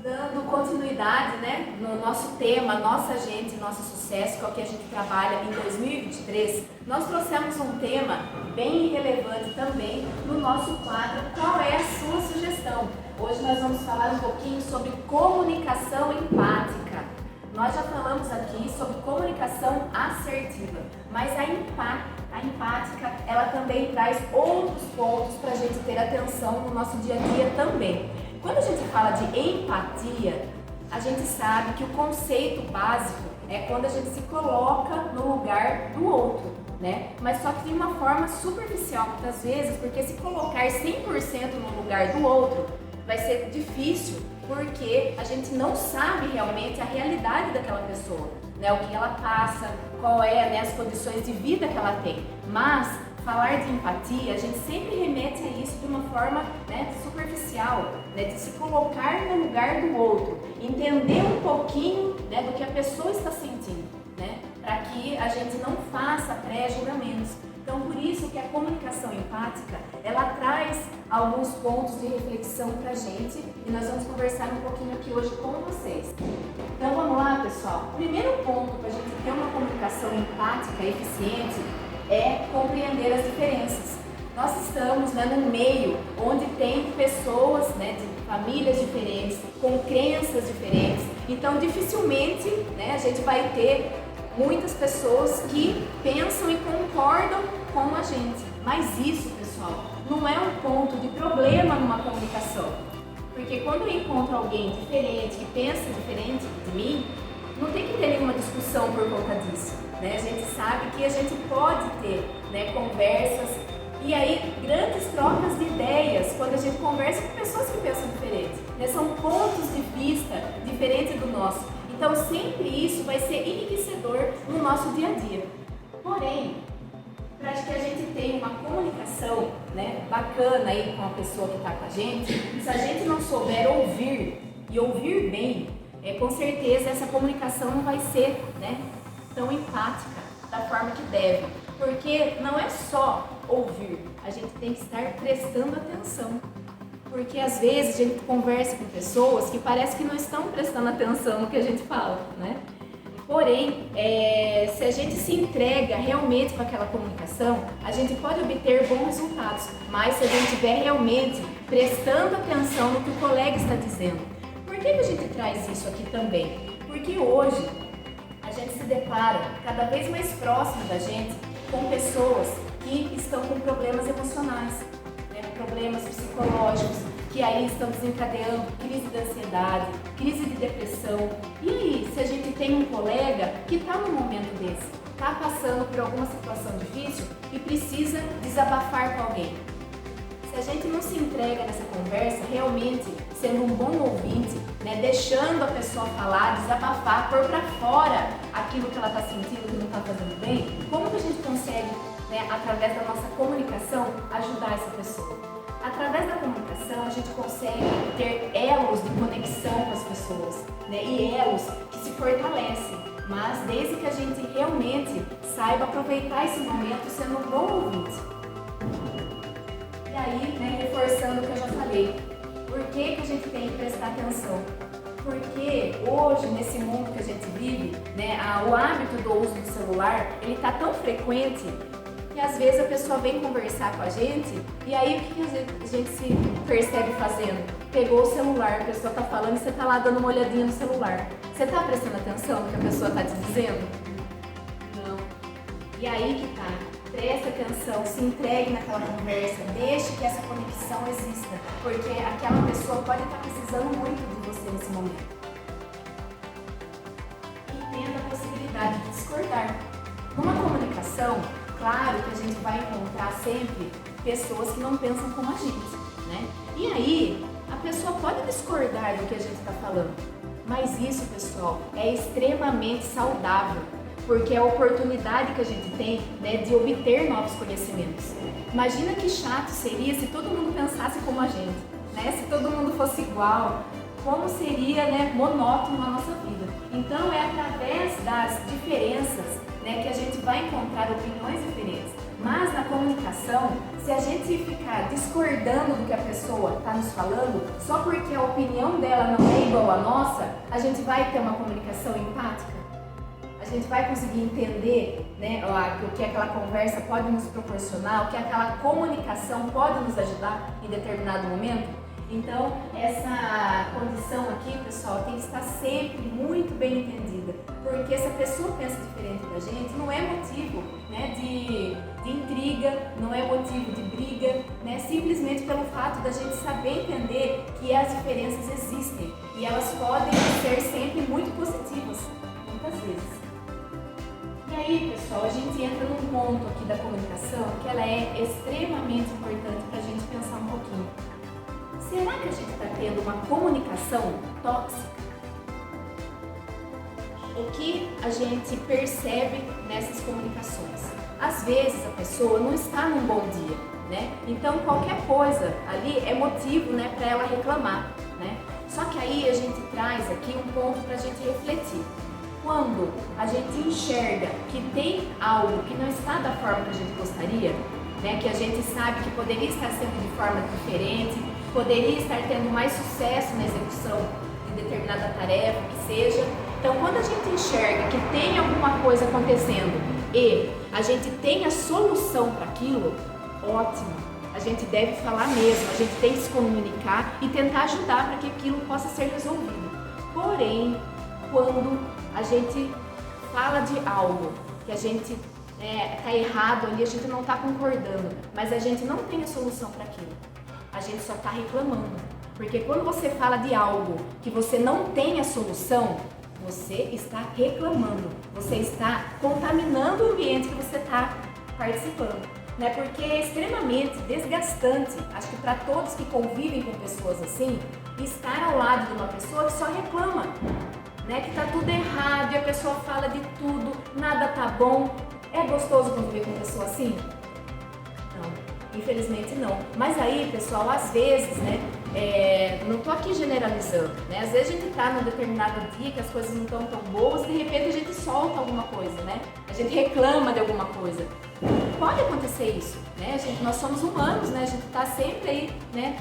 Dando continuidade, né, no nosso tema, nossa gente, nosso sucesso, que é o que a gente trabalha em 2023, nós trouxemos um tema bem relevante também no nosso quadro Qual é a sua sugestão? Hoje nós vamos falar um pouquinho sobre comunicação empática. Nós já falamos aqui sobre comunicação assertiva, mas a empática, ela também traz outros pontos para a gente ter atenção no nosso dia a dia também. Quando a gente fala de empatia, a gente sabe que o conceito básico é quando a gente se coloca no lugar do outro, né? Mas só que de uma forma superficial, muitas vezes, porque se colocar 100% no lugar do outro vai ser difícil, porque a gente não sabe realmente a realidade daquela pessoa, né? O que ela passa, qual é, né, as condições de vida que ela tem. Mas falar de empatia, a gente sempre remete a isso de uma forma, né, superficial, né, de se colocar no lugar do outro, entender um pouquinho, né, do que a pessoa está sentindo, né, para que a gente não faça pré-julgamentos. Então, por isso que a comunicação empática, ela traz alguns pontos de reflexão para a gente e nós vamos conversar um pouquinho aqui hoje com vocês. Então, vamos lá, pessoal. O primeiro ponto para a gente ter uma comunicação empática eficiente é compreender as diferenças. Nós estamos, né, num meio onde tem pessoas, né, de famílias diferentes, com crenças diferentes, então dificilmente, né, a gente vai ter muitas pessoas que pensam e concordam com a gente. Mas isso, pessoal, não é um ponto de problema numa comunicação. Porque quando eu encontro alguém diferente, que pensa diferente de mim, não tem que ter nenhuma discussão por conta disso, né? A gente sabe que a gente pode ter, né, conversas e aí grandes trocas de ideias quando a gente conversa com pessoas que pensam diferente, né? São pontos de vista diferentes do nosso. Então sempre isso vai ser enriquecedor no nosso dia a dia. Porém, para que a gente tenha uma comunicação, né, bacana aí com a pessoa que está com a gente, se a gente não souber ouvir e ouvir bem, com certeza essa comunicação não vai ser, né, tão empática da forma que deve. Porque não é só ouvir, a gente tem que estar prestando atenção. Porque às vezes a gente conversa com pessoas que parece que não estão prestando atenção no que a gente fala, né? Porém, se a gente se entrega realmente para aquela comunicação, a gente pode obter bons resultados, mas se a gente estiver realmente prestando atenção no que o colega está dizendo. Por que a gente traz isso aqui também? Porque hoje a gente se depara cada vez mais próximo da gente com pessoas que estão com problemas emocionais, né, problemas psicológicos, que aí estão desencadeando crise de ansiedade, crise de depressão. E aí, se a gente tem um colega que está num momento desse, está passando por alguma situação difícil e precisa desabafar com alguém, se a gente não se entrega nessa conversa, realmente sendo um bom ouvinte, né, deixando a pessoa falar, desabafar, pôr para fora aquilo que ela está sentindo que não está fazendo bem, como que a gente consegue, né, através da nossa comunicação, ajudar essa pessoa? Através da comunicação, a gente consegue ter elos de conexão com as pessoas, né, e elos que se fortalecem, mas desde que a gente realmente saiba aproveitar esse momento sendo um bom ouvinte. E aí, né, reforçando o que eu já falei, por que a gente tem que prestar atenção? Porque hoje, nesse mundo que a gente vive, né, o hábito do uso do celular, ele está tão frequente que às vezes a pessoa vem conversar com a gente e aí o que a gente se percebe fazendo? Pegou o celular, a pessoa está falando e você está lá dando uma olhadinha no celular. Você está prestando atenção no que a pessoa está te dizendo? Não. E aí que tá. Preste atenção, se entregue naquela conversa, deixe que essa conexão exista, porque aquela pessoa pode estar precisando muito de você nesse momento. Entenda a possibilidade de discordar. Numa comunicação, claro que a gente vai encontrar sempre pessoas que não pensam como a gente, né? E aí, a pessoa pode discordar do que a gente está falando, mas isso, pessoal, é extremamente saudável, porque é a oportunidade que a gente tem, né, de obter novos conhecimentos. Imagina que chato seria se todo mundo pensasse como a gente, né? Se todo mundo fosse igual, como seria, né, monótono a nossa vida. Então é através das diferenças, né, que a gente vai encontrar opiniões diferentes. Mas na comunicação, se a gente ficar discordando do que a pessoa está nos falando, só porque a opinião dela não é igual à nossa, a gente vai ter uma comunicação empática? A gente vai conseguir entender, né, o que aquela conversa pode nos proporcionar, o que aquela comunicação pode nos ajudar em determinado momento? Então, essa condição aqui, pessoal, tem que estar sempre muito bem entendida, porque se a pessoa pensa diferente da gente, não é motivo, né, de intriga, não é motivo de briga, né, simplesmente pelo fato da gente saber entender que as diferenças existem e elas podem ser sempre muito positivas, muitas vezes. E aí, pessoal, a gente entra num ponto aqui da comunicação que ela é extremamente importante para a gente pensar um pouquinho. Será que a gente está tendo uma comunicação tóxica? O que a gente percebe nessas comunicações? Às vezes a pessoa não está num bom dia, né? Então qualquer coisa ali é motivo, né, para ela reclamar, né? Só que aí a gente traz aqui um ponto para a gente refletir. Quando a gente enxerga que tem algo que não está da forma que a gente gostaria, né, que a gente sabe que poderia estar sendo de forma diferente, poderia estar tendo mais sucesso na execução de determinada tarefa, que seja. Então, quando a gente enxerga que tem alguma coisa acontecendo e a gente tem a solução para aquilo, ótimo, a gente deve falar mesmo, a gente tem que se comunicar e tentar ajudar para que aquilo possa ser resolvido. Porém, quando a gente fala de algo que a gente está errado ali, a gente não está concordando, mas a gente não tem a solução para aquilo, a gente só está reclamando. Porque quando você fala de algo que você não tem a solução, você está reclamando, você está contaminando o ambiente que você está participando, né? Porque é extremamente desgastante, acho que para todos que convivem com pessoas assim, estar ao lado de uma pessoa que só reclama, né? Que está tudo errado e a pessoa fala de tudo, nada tá bom. É gostoso conviver com uma pessoa assim? Não, infelizmente não. Mas aí, pessoal, às vezes, né? Não tô aqui generalizando, né? Às vezes a gente tá num determinado dia que as coisas não estão tão boas e de repente a gente solta alguma coisa, né? A gente reclama de alguma coisa. Pode acontecer isso, né? Nós somos humanos, né? A gente tá sempre aí, né?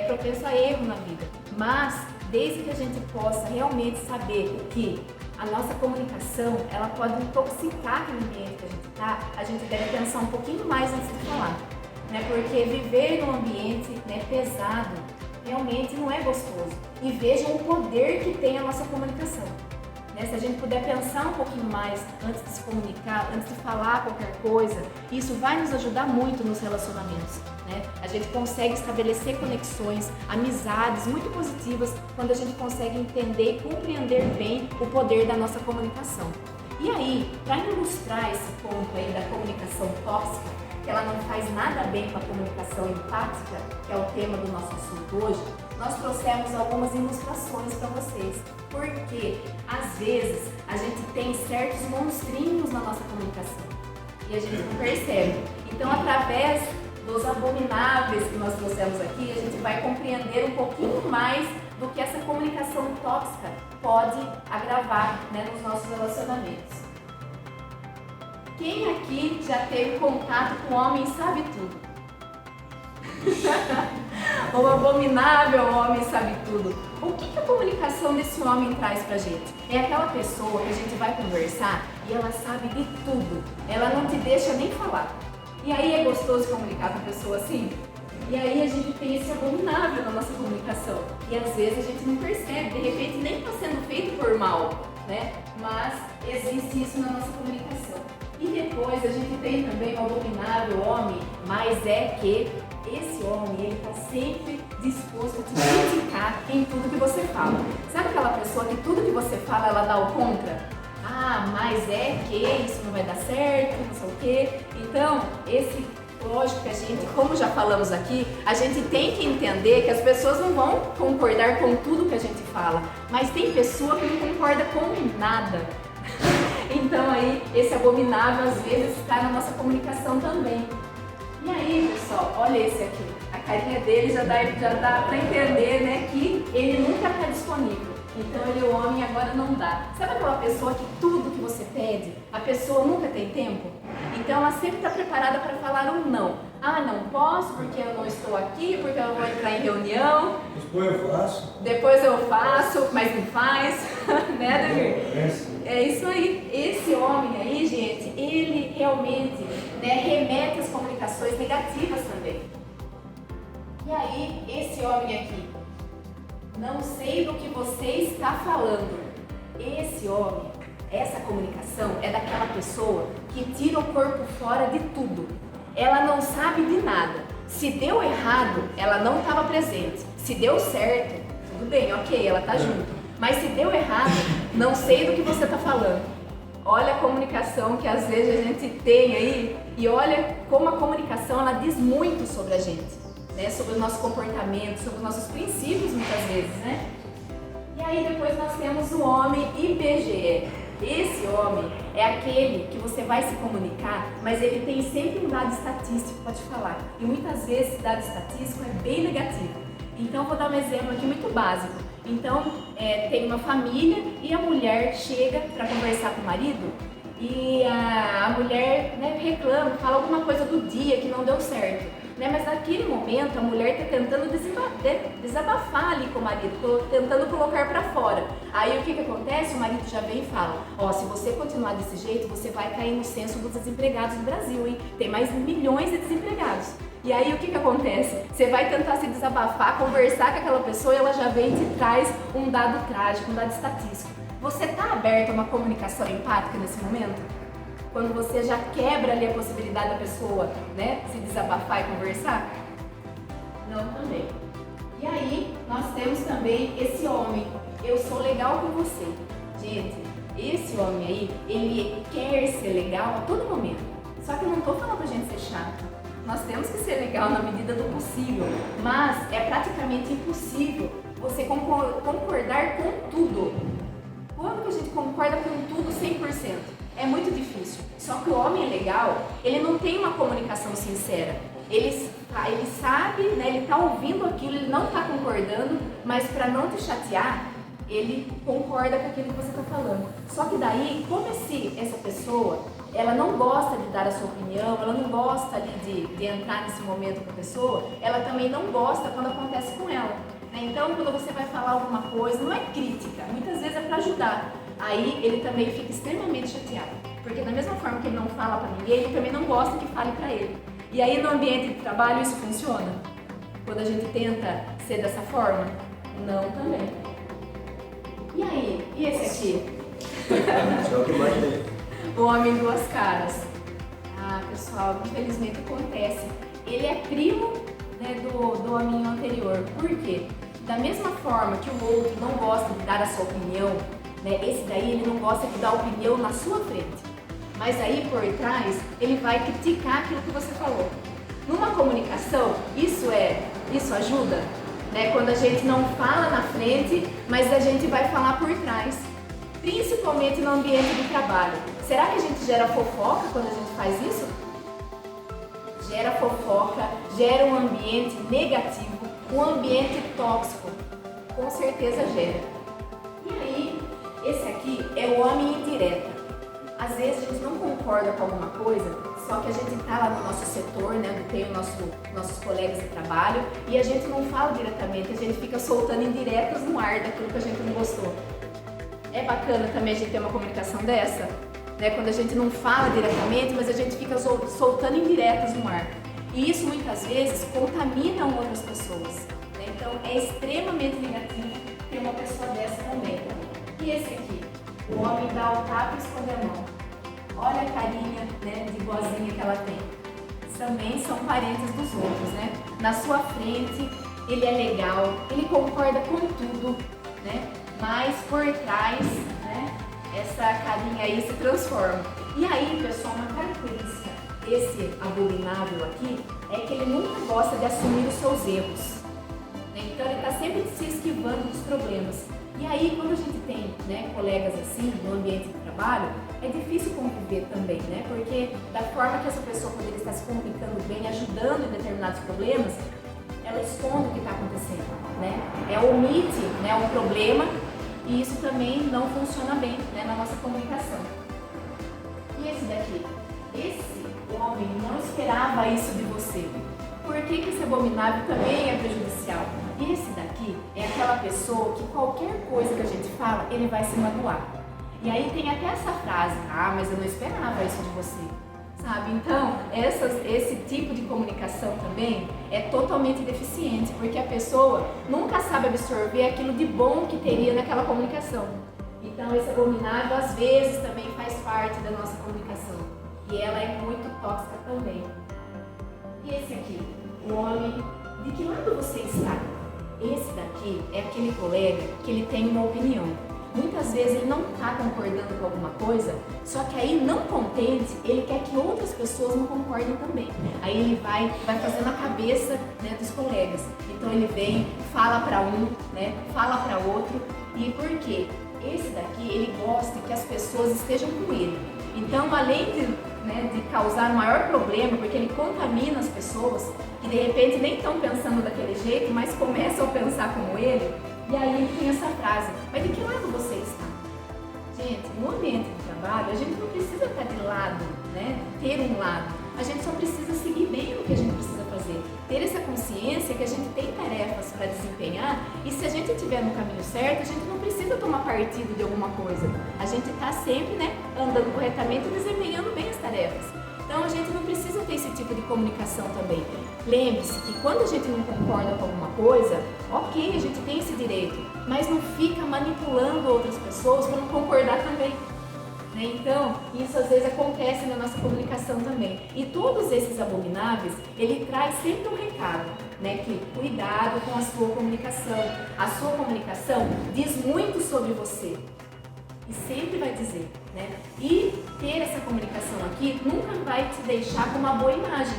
Propenso a erro na vida. Mas, desde que a gente possa realmente saber que a nossa comunicação, ela pode intoxicar aquele ambiente que a gente tá, a gente deve pensar um pouquinho mais antes de falar. Né? Porque viver num ambiente, né, pesado realmente não é gostoso. E vejam o poder que tem a nossa comunicação. Né? Se a gente puder pensar um pouquinho mais antes de se comunicar, antes de falar qualquer coisa, isso vai nos ajudar muito nos relacionamentos. Né? A gente consegue estabelecer conexões, amizades muito positivas quando a gente consegue entender e compreender bem o poder da nossa comunicação. E aí, para ilustrar esse ponto aí da comunicação tóxica, que ela não faz nada bem com a comunicação empática, que é o tema do nosso assunto hoje, nós trouxemos algumas ilustrações para vocês. Porque, às vezes, a gente tem certos monstrinhos na nossa comunicação e a gente não percebe. Então, através dos abomináveis que nós trouxemos aqui, a gente vai compreender um pouquinho mais do que essa comunicação tóxica pode agravar, né, nos nossos relacionamentos. Quem aqui já teve contato com homem sabe tudo? O abominável homem sabe tudo. O que a comunicação desse homem traz pra gente? É aquela pessoa que a gente vai conversar e ela sabe de tudo. Ela não te deixa nem falar. E aí é gostoso comunicar com a pessoa assim? E aí a gente tem esse abominável na nossa comunicação. E às vezes a gente não percebe, de repente nem está sendo feito por mal, né? Mas existe isso na nossa comunicação. E depois a gente tem também o abominável homem, mas é que esse homem, ele está sempre disposto a te criticar em tudo que você fala. Sabe aquela pessoa que tudo que você fala, ela dá o contra? Ah, mas é que isso não vai dar certo, não sei o quê. Então, lógico que a gente, como já falamos aqui, a gente tem que entender que as pessoas não vão concordar com tudo que a gente fala, mas tem pessoa que não concorda com nada. Então aí, esse abominável às vezes está na nossa comunicação também. E aí, pessoal, olha esse aqui. A carinha dele já dá para entender, né, que ele nunca está disponível. Então ele é o homem, agora não dá. Sabe aquela pessoa que tudo que você pede, a pessoa nunca tem tempo? Então ela sempre está preparada para falar um não. Ah, não posso porque eu não estou aqui, porque eu vou entrar em reunião. Depois eu faço, mas não faz. Né, Davi? É isso aí. Esse homem aí, gente, ele realmente, né, remete às comunicações negativas também. E aí, esse homem aqui, não sei do que você está falando. Esse homem, essa comunicação é daquela pessoa que tira o corpo fora de tudo. Ela não sabe de nada. Se deu errado, ela não estava presente. Se deu certo, tudo bem, ok, ela está junto. Mas se deu errado, não sei do que você está falando. Olha a comunicação que às vezes a gente tem aí e olha como a comunicação ela diz muito sobre a gente, né? Sobre o nosso comportamento, sobre os nossos princípios muitas vezes, né? E aí depois nós temos o homem IBGE. Esse homem é aquele que você vai se comunicar, mas ele tem sempre um dado estatístico para te falar. E muitas vezes esse dado estatístico é bem negativo. Então vou dar um exemplo aqui muito básico. Então tem uma família e a mulher chega para conversar com o marido e a mulher, né, reclama, fala alguma coisa do dia que não deu certo. Né? Mas naquele momento a mulher está tentando desabafar ali com o marido, tentando colocar para fora. Aí o que acontece? O marido já vem e fala: ó, se você continuar desse jeito, você vai cair no censo dos desempregados do Brasil, hein? Tem mais milhões de desempregados. E aí o que acontece? Você vai tentar se desabafar, conversar com aquela pessoa e ela já vem e te traz um dado trágico, um dado estatístico. Você está aberto a uma comunicação empática nesse momento? Quando você já quebra ali a possibilidade da pessoa, né, se desabafar e conversar? Não, também. E aí, nós temos também esse homem. Eu sou legal com você. Gente, esse homem aí, ele quer ser legal a todo momento. Só que eu não estou falando pra gente ser chato. Nós temos que ser legal na medida do possível, mas é praticamente impossível você concordar com tudo. Quando que a gente concorda com tudo 100%? É muito difícil. Só que o homem legal, ele não tem uma comunicação sincera. Ele sabe, né, ele está ouvindo aquilo, ele não está concordando, mas para não te chatear, ele concorda com aquilo que você está falando. Só que daí, como essa pessoa, ela não gosta de dar a sua opinião, ela não gosta ali de entrar nesse momento com a pessoa, ela também não gosta quando acontece com ela. Então, quando você vai falar alguma coisa, não é crítica, muitas vezes é para ajudar. Aí ele também fica extremamente chateado, porque da mesma forma que ele não fala para ninguém, ele também não gosta que fale para ele. E aí no ambiente de trabalho isso funciona? Quando a gente tenta ser dessa forma? Não também. E aí? E esse aqui? O homem duas caras. Ah, pessoal, infelizmente acontece. Ele é primo, né, do homem anterior. Por quê? Da mesma forma que o outro não gosta de dar a sua opinião, né, esse daí ele não gosta de dar opinião na sua frente. Mas aí por trás ele vai criticar aquilo que você falou. Numa comunicação, isso ajuda, né? Quando a gente não fala na frente, mas a gente vai falar por trás. Principalmente no ambiente de trabalho. Será que a gente gera fofoca quando a gente faz isso? Gera fofoca, gera um ambiente negativo, um ambiente tóxico. Com certeza gera. E aí, esse aqui é o homem indireta. Às vezes a gente não concorda com alguma coisa, só que a gente está lá no nosso setor, né, tem nossos colegas de trabalho, e a gente não fala diretamente, a gente fica soltando indiretas no ar daquilo que a gente não gostou. É bacana também a gente ter uma comunicação dessa, né, quando a gente não fala diretamente, mas a gente fica soltando indiretas no ar. E isso muitas vezes contamina outras pessoas, né? Então é extremamente negativo ter uma pessoa dessa também. E esse aqui? O homem dá o tapa e esconde a mão. Olha a carinha, né, de boazinha que ela tem. Também são parentes dos outros, né? Na sua frente, ele é legal, ele concorda com tudo, né? Mas por trás, né, essa carinha aí se transforma. E aí, pessoal, uma característica desse abominável aqui é que ele nunca gosta de assumir os seus erros. Né? Então ele está sempre se esquivando dos problemas. E aí, quando a gente tem, né, colegas assim, no ambiente de trabalho, é difícil conviver também, né? Porque da forma que essa pessoa poderia estar se comunicando bem, ajudando em determinados problemas, ela esconde o que está acontecendo, né? Omite, né, um problema, e isso também não funciona bem, né, na nossa comunicação. E esse daqui? Esse o homem não esperava isso de você. Por que esse abominável também é prejudicial? Esse daqui é aquela pessoa que qualquer coisa que a gente fala, ele vai se magoar. E aí tem até essa frase, ah, mas eu não esperava isso de você. Sabe? Então, esse tipo de comunicação também é totalmente deficiente, porque a pessoa nunca sabe absorver aquilo de bom que teria naquela comunicação. Então, esse abominável, às vezes, também faz parte da nossa comunicação. E ela é muito tóxica também. E esse aqui, o homem, de que lado você está? Esse daqui é aquele colega que ele tem uma opinião. Muitas vezes ele não está concordando com alguma coisa, só que aí, não contente, ele quer que outras pessoas não concordem também. Aí ele vai fazendo a cabeça, né, dos colegas. Então ele vem, fala para um, né, fala para outro. E por quê? Esse daqui, ele gosta que as pessoas estejam com ele. Então, além de causar um maior problema, porque ele contamina as pessoas, que de repente nem estão pensando daquele jeito, mas começam a pensar como ele, e aí tem essa frase, mas de que lado você está? Gente, no ambiente de trabalho, a gente não precisa estar de lado, né? Ter um lado. A gente só precisa seguir bem o que a gente precisa fazer. Ter essa consciência que a gente tem tarefas para desempenhar e se a gente estiver no caminho certo, a gente não precisa tomar partido de alguma coisa. A gente está sempre, né, andando corretamente e desempenhando bem as tarefas. Então a gente não precisa ter esse tipo de comunicação também. Lembre-se que quando a gente não concorda com alguma coisa, ok, a gente tem esse direito, mas não fica manipulando outras pessoas para não concordar também. Então, isso às vezes acontece na nossa comunicação também. E todos esses abomináveis, ele traz sempre um recado, né? Que cuidado com a sua comunicação. A sua comunicação diz muito sobre você. E sempre vai dizer, né? E ter essa comunicação aqui nunca vai te deixar com uma boa imagem,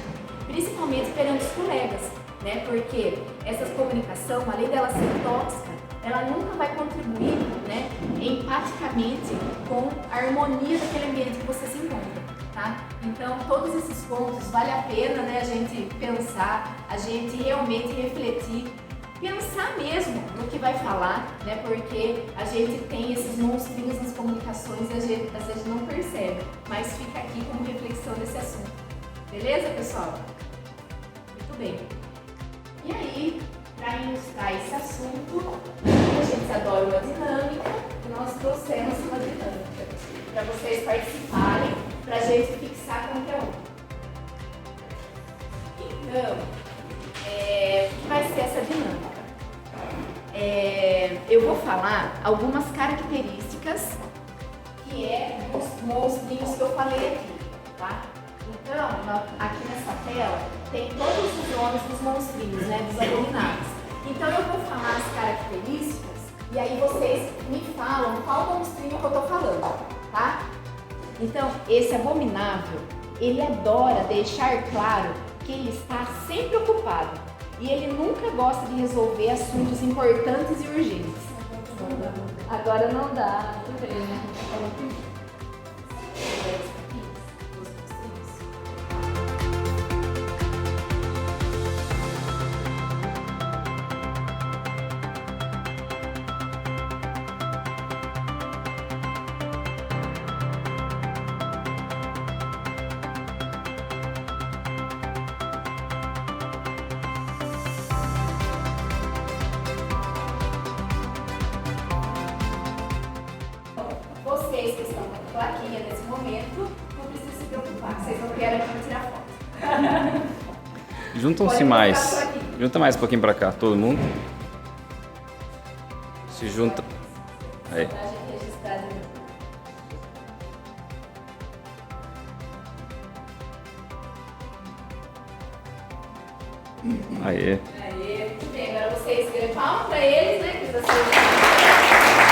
principalmente perante os colegas, né? Porque essa comunicação, além dela ser tóxica, ela nunca vai contribuir, né, empaticamente com a harmonia daquele ambiente que você se encontra, tá? Então, todos esses pontos vale a pena, né, a gente pensar, a gente realmente refletir, pensar mesmo no que vai falar, né, porque a gente tem esses monstrinhos nas comunicações e às vezes não percebe, mas fica aqui como reflexão desse assunto. Beleza, pessoal? Muito bem. E aí, para ilustrar esse assunto, a gente adora uma dinâmica e nós trouxemos uma dinâmica para vocês participarem, para a gente fixar conteúdo. Então, o que vai ser essa dinâmica? Eu vou falar algumas características que é dos monstrinhos que eu falei aqui, tá? Então, aqui nessa tela tem todos os nomes dos monstrinhos, né, dos abomináveis. Então eu vou falar as características e aí vocês me falam qual monstrinho que eu tô falando, tá? Então, esse abominável, ele adora deixar claro que ele está sempre ocupado e ele nunca gosta de resolver assuntos importantes e urgentes. Agora não dá, tudo bem, né? Vocês que estão com a plaquinha nesse momento, não precisam se preocupar, vocês não querem aqui tirar foto. Juntam-se mais. Junta mais um pouquinho pra cá, todo mundo. Se junta. Aí. Aê. Aê, muito bem. Agora vocês viram palma pra eles, né? Que vocês...